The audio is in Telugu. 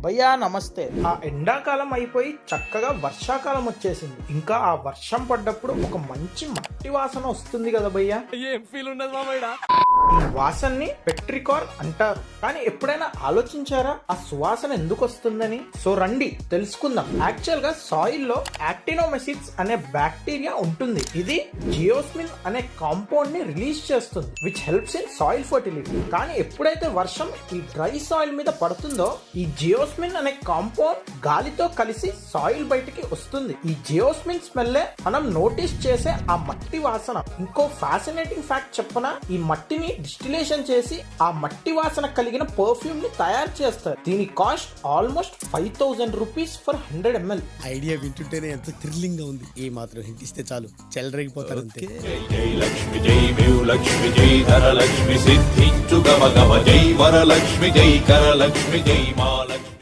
భయ్యా నమస్తే. ఆ ఎండాకాలం అయిపోయి చక్కగా వర్షాకాలం వచ్చేసింది. ఇంకా ఆ వర్షం పడ్డప్పుడు ఒక మంచి మట్టి వాసన వస్తుంది కదా భయ్యా. ఏం ఫీల్ ఉండదు మామయ్య. ఈ వాసనని పెట్రికార్ అంటారు. కానీ ఎప్పుడైనా ఆలోచించారా ఆ సువాసన ఎందుకు వస్తుందని? సో రండి తెలుసుకుందాం. యాక్చువల్ గా సాయిల్ లో యాక్టినోమైసిట్స్ అనే బ్యాక్టీరియా ఉంటుంది. ఇది జియోస్మిన్ అనే కాంపౌండ్ ని రిలీజ్ చేస్తుంది, which helps in soil fertility. కానీ ఎప్పుడైతే వర్షం ఈ డ్రై సాయిల్ మీద పడుతుందో ఈ జియోస్మిన్ అనే కాంపౌండ్ గాలితో కలిసి సాయిల్ బయటికి వస్తుంది. ఈ జియోస్మిన్ స్మెల్లే మనం నోటీస్ చేసే ఆ మట్టి వాసన. ఇంకో ఫ్యాసినేటింగ్ ఫ్యాక్ట్ చెప్పనా, ఈ మట్టిని డిస్టిలేషన్ చేసి ఆ మట్టి వాసన కలిగిన పర్ఫ్యూమ్ ని తయారు చేస్తారు. దీని cost almost 5000 rupees for 100 ml. Idea వింటుంటేనే ఎంత థ్రిల్లింగ్ గా ఉంది. ఏ మాత్రం హింట్ ఇస్తే చాలు చెలరేగిపోతారు అంతే. జై లక్ష్మి జై లక్ష్మి జై ధరలక్ష్మి సిద్ధించు గమ గమ జై వరలక్ష్మి జై కరలక్ష్మి జై మాలక్ష్మి.